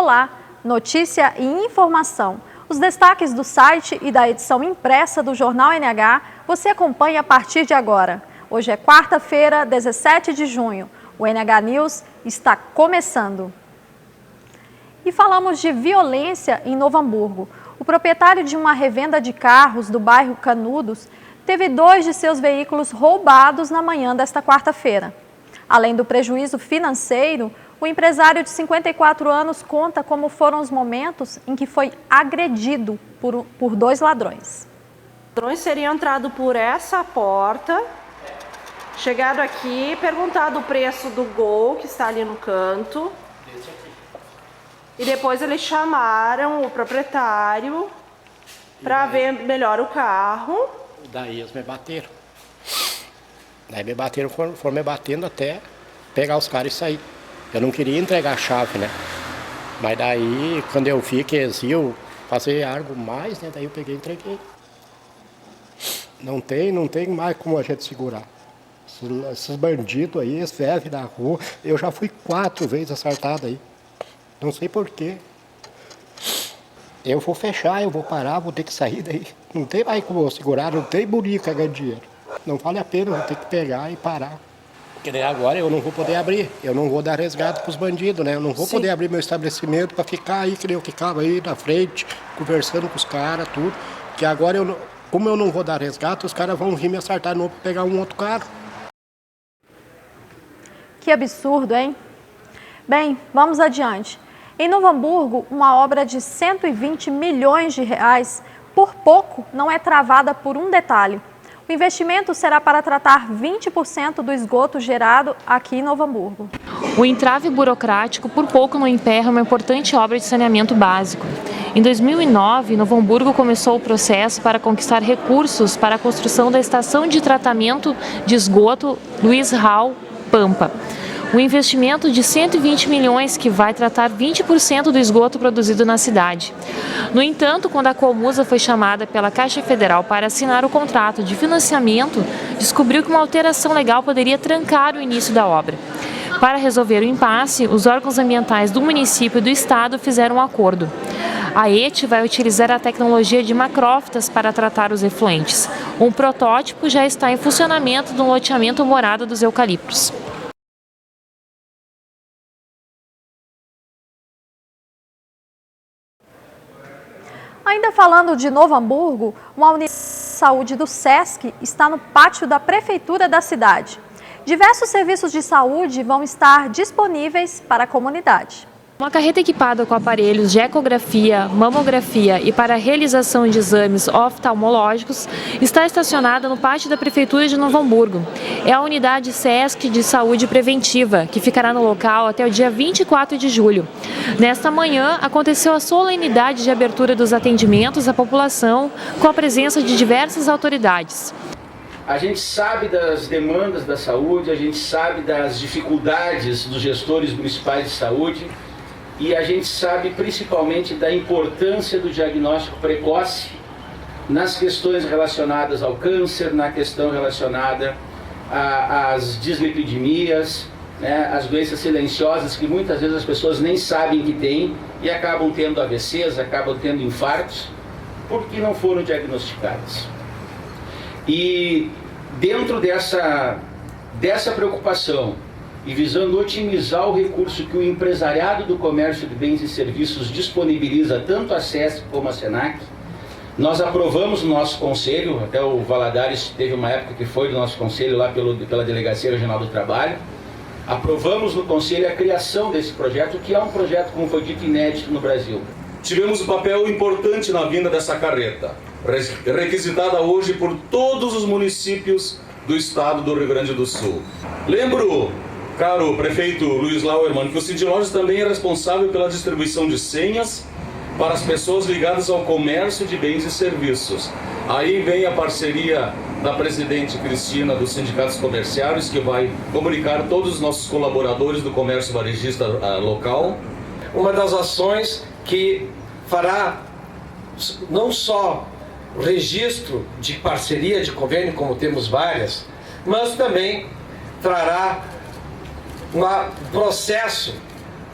Olá, notícia e informação. Os destaques do site e da edição impressa do Jornal NH você acompanha a partir de agora. Hoje é quarta-feira, 17 de junho. O NH News está começando. E falamos de violência em Novo Hamburgo. O proprietário de uma revenda de carros do bairro Canudos teve 2 de seus veículos roubados na manhã desta quarta-feira. Além do prejuízo financeiro, o empresário de 54 anos conta como foram os momentos em que foi agredido por 2 ladrões. Os ladrões seriam entrado por essa porta, chegado aqui, perguntado o preço do Gol, que está ali no canto. E depois eles chamaram o proprietário para ver melhor o carro. Daí eles me bateram. Daí me bateram, foram me batendo até pegar os caras e sair. Eu não queria entregar a chave, né? Mas daí, quando eu vi que eles iam fazer algo mais, né? Daí eu peguei e entreguei. Não tem mais como a gente segurar. Esses bandidos aí, esses velhos da rua, eu já fui 4 vezes assaltado aí. Não sei porquê. Eu vou fechar, eu vou parar, vou ter que sair daí. Não tem mais como eu segurar, não tem bonito que ganhar dinheiro. Não vale a pena, vou ter que pegar e parar. Porque daí agora eu não vou poder abrir, eu não vou dar resgate para os bandidos, né? Eu não vou poder abrir meu estabelecimento para ficar aí, que nem eu ficava aí na frente, conversando com os caras, tudo. Que agora, como eu não vou dar resgate, os caras vão vir me assaltar de novo para pegar um outro carro. Que absurdo, hein? Bem, vamos adiante. Em Novo Hamburgo, uma obra de 120 milhões de reais, por pouco, não é travada por um detalhe. O investimento será para tratar 20% do esgoto gerado aqui em Novo Hamburgo. O entrave burocrático por pouco não emperra uma importante obra de saneamento básico. Em 2009, Novo Hamburgo começou o processo para conquistar recursos para a construção da estação de tratamento de esgoto Luiz Raul Pampa. Um investimento de 120 milhões que vai tratar 20% do esgoto produzido na cidade. No entanto, quando a Comusa foi chamada pela Caixa Federal para assinar o contrato de financiamento, descobriu que uma alteração legal poderia trancar o início da obra. Para resolver o impasse, os órgãos ambientais do município e do estado fizeram um acordo. A ET vai utilizar a tecnologia de macrófitas para tratar os efluentes. Um protótipo já está em funcionamento no loteamento Morada dos Eucaliptos. Ainda falando de Novo Hamburgo, uma unidade de saúde do SESC está no pátio da prefeitura da cidade. Diversos serviços de saúde vão estar disponíveis para a comunidade. Uma carreta equipada com aparelhos de ecografia, mamografia e para a realização de exames oftalmológicos está estacionada no pátio da Prefeitura de Novo Hamburgo. É a unidade SESC de saúde preventiva, que ficará no local até o dia 24 de julho. Nesta manhã, aconteceu a solenidade de abertura dos atendimentos à população, com a presença de diversas autoridades. A gente sabe das demandas da saúde, a gente sabe das dificuldades dos gestores municipais de saúde, e a gente sabe principalmente da importância do diagnóstico precoce nas questões relacionadas ao câncer, na questão relacionada às dislipidemias, né, as doenças silenciosas que muitas vezes as pessoas nem sabem que têm e acabam tendo AVCs, acabam tendo infartos, porque não foram diagnosticadas. E dentro dessa preocupação, e visando otimizar o recurso que o empresariado do comércio de bens e serviços disponibiliza tanto a SESC como a SENAC, nós aprovamos no nosso conselho, até o Valadares teve uma época que foi do nosso conselho lá pela Delegacia Regional do Trabalho, aprovamos no conselho a criação desse projeto, que é um projeto, como foi dito, inédito no Brasil. Tivemos um papel importante na vinda dessa carreta, requisitada hoje por todos os municípios do estado do Rio Grande do Sul. Lembro, caro prefeito Luiz Lauermann, que o Cindy Lojas também é responsável pela distribuição de senhas para as pessoas ligadas ao comércio de bens e serviços. Aí vem a parceria da presidente Cristina dos sindicatos comerciários, que vai comunicar todos os nossos colaboradores do comércio varejista local. Uma das ações que fará não só registro de parceria, de convênio, como temos várias, mas também trará um processo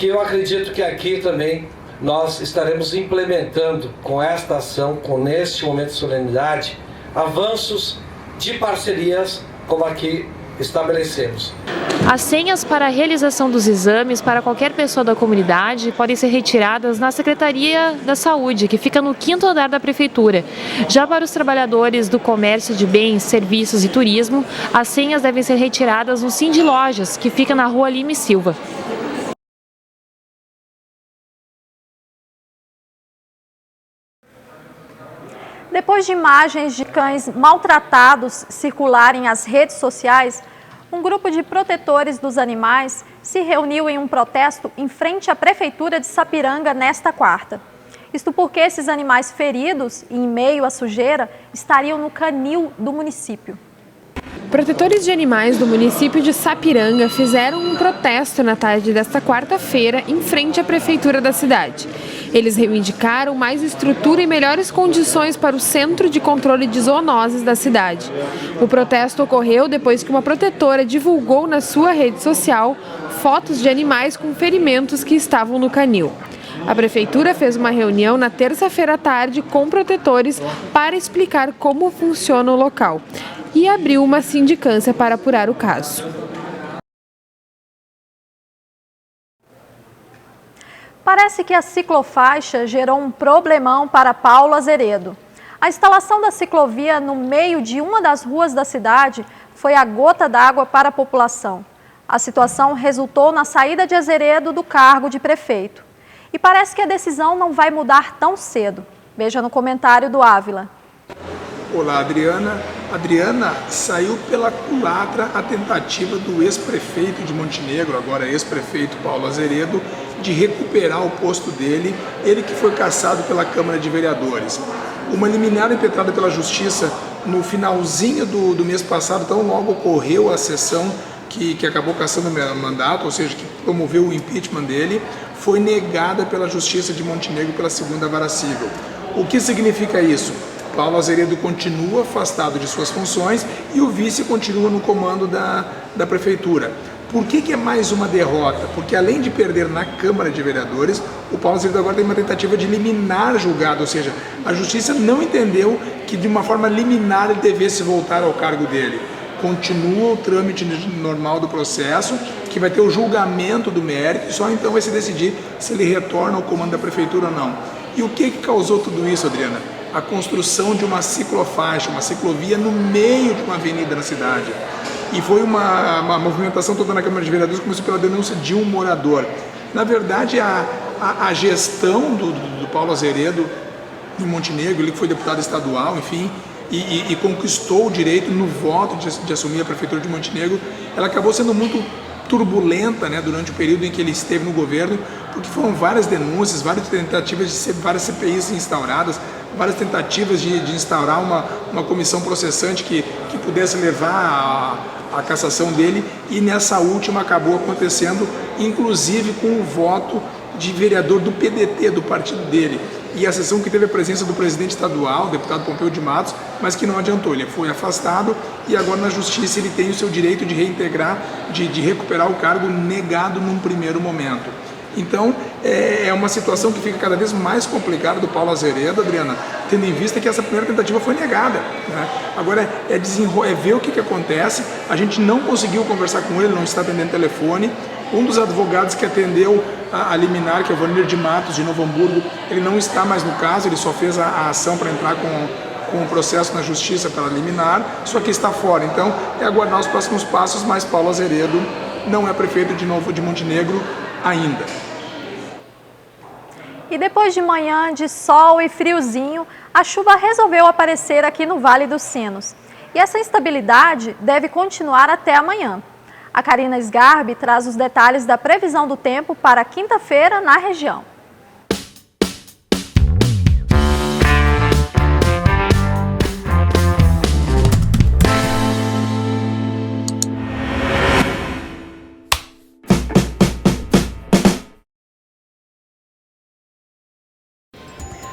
que eu acredito que aqui também nós estaremos implementando com esta ação, com este momento de solenidade, avanços de parcerias como aqui estabelecemos. As senhas para a realização dos exames para qualquer pessoa da comunidade podem ser retiradas na Secretaria da Saúde, que fica no 5º andar da Prefeitura. Já para os trabalhadores do comércio de bens, serviços e turismo, as senhas devem ser retiradas no Cindy Lojas, que fica na Rua Lima e Silva. Depois de imagens de cães maltratados circularem nas redes sociais, um grupo de protetores dos animais se reuniu em um protesto em frente à Prefeitura de Sapiranga nesta quarta. Isto porque esses animais feridos e em meio à sujeira estariam no canil do município. Protetores de animais do município de Sapiranga fizeram um protesto na tarde desta quarta-feira em frente à prefeitura da cidade. Eles reivindicaram mais estrutura e melhores condições para o Centro de Controle de Zoonoses da cidade. O protesto ocorreu depois que uma protetora divulgou na sua rede social fotos de animais com ferimentos que estavam no canil. A prefeitura fez uma reunião na terça-feira à tarde com protetores para explicar como funciona o local e abriu uma sindicância para apurar o caso. Parece que a ciclofaixa gerou um problemão para Paulo Azeredo. A instalação da ciclovia no meio de uma das ruas da cidade foi a gota d'água para a população. A situação resultou na saída de Azeredo do cargo de prefeito. E parece que a decisão não vai mudar tão cedo. Veja no comentário do Ávila. Olá, Adriana. Adriana, saiu pela culatra a tentativa do ex-prefeito de Montenegro, agora ex-prefeito Paulo Azeredo, de recuperar o posto dele, ele que foi cassado pela Câmara de Vereadores. Uma liminar impetrada pela Justiça no finalzinho do mês passado, então logo ocorreu a sessão que acabou cassando o mandato, ou seja, que promoveu o impeachment dele, foi negada pela Justiça de Montenegro pela segunda vara civil. O que significa isso? Paulo Azeredo continua afastado de suas funções e o vice continua no comando da prefeitura. Por que é mais uma derrota? Porque além de perder na Câmara de Vereadores, o Paulo Azeredo agora tem uma tentativa de liminar julgado, ou seja, a Justiça não entendeu que de uma forma liminar ele devesse voltar ao cargo dele. Continua o trâmite normal do processo, que vai ter o julgamento do mérito e só então vai se decidir se ele retorna ao comando da prefeitura ou não. E o que causou tudo isso, Adriana? A construção de uma ciclofaixa, uma ciclovia no meio de uma avenida na cidade. E foi uma movimentação toda na Câmara de Vereadores, começou pela denúncia de um morador. Na verdade, a gestão do Paulo Azeredo em Montenegro, ele foi deputado estadual, enfim, e conquistou o direito no voto de assumir a prefeitura de Montenegro, ela acabou sendo muito turbulenta, né, durante o período em que ele esteve no governo, porque foram várias denúncias, várias tentativas de ser várias CPIs instauradas, várias tentativas de instaurar uma comissão processante que pudesse levar a cassação dele, e nessa última acabou acontecendo, inclusive com o voto de vereador do PDT, do partido dele. E a sessão que teve a presença do presidente estadual, o deputado Pompeu de Matos, mas que não adiantou, ele foi afastado e agora na Justiça ele tem o seu direito de reintegrar, de recuperar o cargo negado num primeiro momento. Então, é uma situação que fica cada vez mais complicada do Paulo Azeredo, Adriana, tendo em vista que essa primeira tentativa foi negada, né? Agora é ver o que acontece. A gente não conseguiu conversar com ele, não está atendendo telefone. Um dos advogados que atendeu a liminar, que é o Vanir de Matos, de Novo Hamburgo, ele não está mais no caso, ele só fez a ação para entrar com o processo na Justiça para liminar, só que está fora. Então, é aguardar os próximos passos, mas Paulo Azeredo não é prefeito de Novo de Montenegro ainda. E depois de manhã de sol e friozinho, a chuva resolveu aparecer aqui no Vale dos Sinos. E essa instabilidade deve continuar até amanhã. A Karina Sgarbi traz os detalhes da previsão do tempo para quinta-feira na região.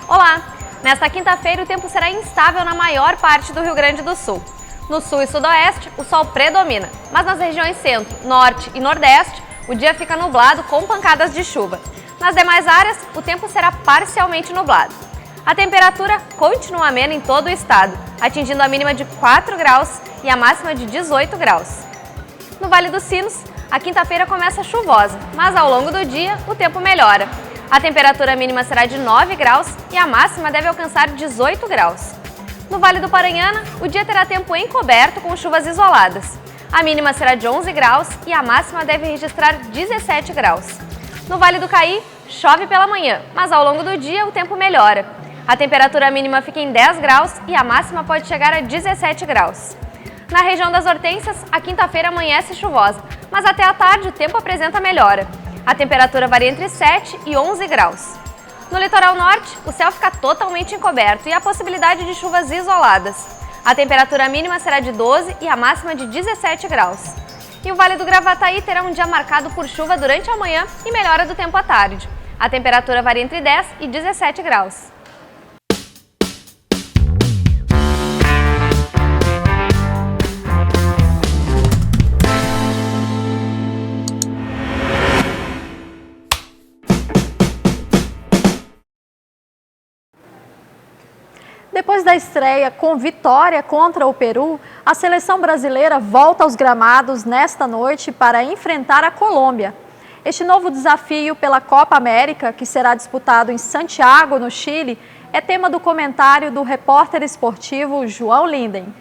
Olá! Nesta quinta-feira o tempo será instável na maior parte do Rio Grande do Sul. No sul e sudoeste, o sol predomina, mas nas regiões centro, norte e nordeste, o dia fica nublado com pancadas de chuva. Nas demais áreas, o tempo será parcialmente nublado. A temperatura continua amena em todo o estado, atingindo a mínima de 4 graus e a máxima de 18 graus. No Vale dos Sinos, a quinta-feira começa chuvosa, mas ao longo do dia o tempo melhora. A temperatura mínima será de 9 graus e a máxima deve alcançar 18 graus. No Vale do Paranhana, o dia terá tempo encoberto com chuvas isoladas. A mínima será de 11 graus e a máxima deve registrar 17 graus. No Vale do Caí, chove pela manhã, mas ao longo do dia o tempo melhora. A temperatura mínima fica em 10 graus e a máxima pode chegar a 17 graus. Na região das Hortênsias, a quinta-feira amanhece chuvosa, mas até a tarde o tempo apresenta melhora. A temperatura varia entre 7 e 11 graus. No litoral norte, o céu fica totalmente encoberto e há possibilidade de chuvas isoladas. A temperatura mínima será de 12 e a máxima de 17 graus. E o Vale do Gravataí terá um dia marcado por chuva durante a manhã e melhora do tempo à tarde. A temperatura varia entre 10 e 17 graus. Depois da estreia com vitória contra o Peru, a seleção brasileira volta aos gramados nesta noite para enfrentar a Colômbia. Este novo desafio pela Copa América, que será disputado em Santiago, no Chile, é tema do comentário do repórter esportivo João Linden.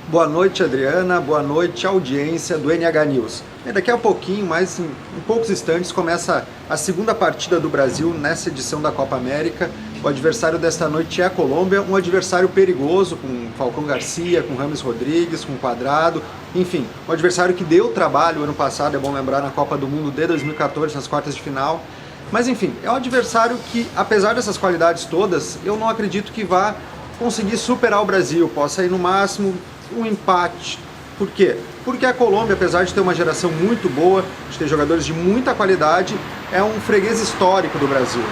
Boa noite, Adriana. Boa noite, audiência do NH News. Daqui a pouquinho, mais em poucos instantes, começa a segunda partida do Brasil nessa edição da Copa América. O adversário desta noite é a Colômbia, um adversário perigoso, com Falcão Garcia, com Rames Rodrigues, com Quadrado, enfim, um adversário que deu trabalho ano passado, é bom lembrar, na Copa do Mundo de 2014, nas quartas de final. Mas enfim, é um adversário que, apesar dessas qualidades todas, eu não acredito que vá conseguir superar o Brasil, possa ir no máximo um empate. Por quê? Porque a Colômbia, apesar de ter uma geração muito boa, de ter jogadores de muita qualidade, é um freguês histórico do Brasil.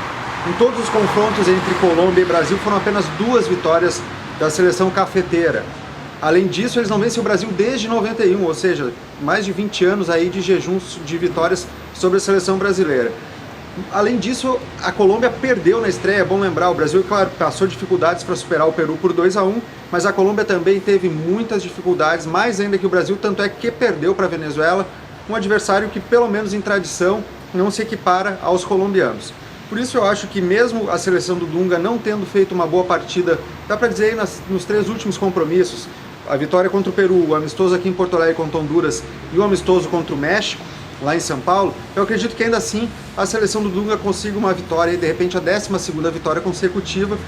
Em todos os confrontos entre Colômbia e Brasil foram apenas 2 vitórias da seleção cafeteira. Além disso, eles não vencem o Brasil desde 91, ou seja, mais de 20 anos aí de jejum de vitórias sobre a seleção brasileira. Além disso, a Colômbia perdeu na estreia, é bom lembrar, o Brasil, claro, passou dificuldades para superar o Peru por 2-1, mas a Colômbia também teve muitas dificuldades, mais ainda que o Brasil, tanto é que perdeu para a Venezuela, um adversário que, pelo menos em tradição, não se equipara aos colombianos. Por isso eu acho que mesmo a seleção do Dunga não tendo feito uma boa partida, dá para dizer aí nos 3 últimos compromissos, a vitória contra o Peru, o amistoso aqui em Porto Alegre contra Honduras e o amistoso contra o México, lá em São Paulo, eu acredito que ainda assim a seleção do Dunga consiga uma vitória, e de repente a 12ª vitória consecutiva,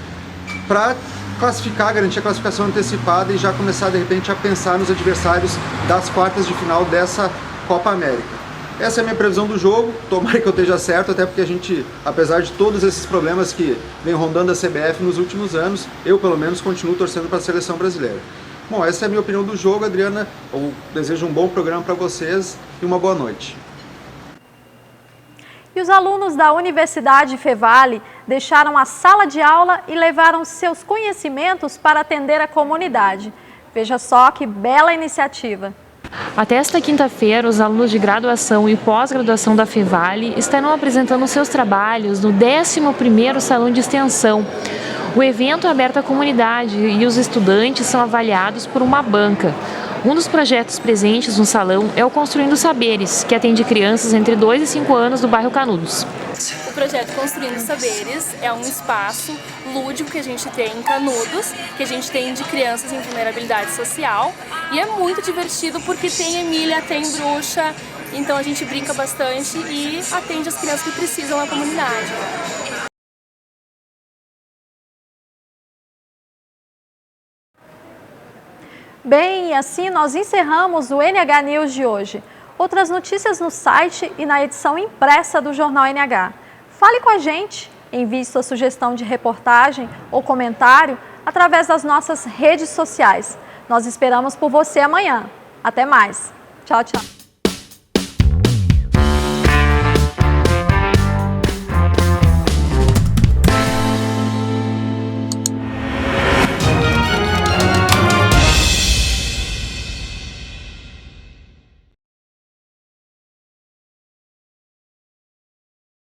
para classificar, garantir a classificação antecipada e já começar de repente a pensar nos adversários das quartas de final dessa Copa América. Essa é a minha previsão do jogo, tomara que eu esteja certo, até porque a gente, apesar de todos esses problemas que vem rondando a CBF nos últimos anos, eu pelo menos continuo torcendo para a seleção brasileira. Bom, essa é a minha opinião do jogo, Adriana. Eu desejo um bom programa para vocês e uma boa noite. E os alunos da Universidade Fevale deixaram a sala de aula e levaram seus conhecimentos para atender a comunidade. Veja só que bela iniciativa. Até esta quinta-feira, os alunos de graduação e pós-graduação da Fevale estarão apresentando seus trabalhos no 11º Salão de Extensão. O evento é aberto à comunidade e os estudantes são avaliados por uma banca. Um dos projetos presentes no salão é o Construindo Saberes, que atende crianças entre 2 e 5 anos do bairro Canudos. O projeto Construindo Saberes é um espaço lúdico que a gente tem em Canudos, que a gente tem de crianças em vulnerabilidade social, e é muito divertido porque tem Emília, tem bruxa, então a gente brinca bastante e atende as crianças que precisam na comunidade. Bem, e assim nós encerramos o NH News de hoje. Outras notícias no site e na edição impressa do Jornal NH. Fale com a gente, envie sua sugestão de reportagem ou comentário através das nossas redes sociais. Nós esperamos por você amanhã. Até mais. Tchau, tchau.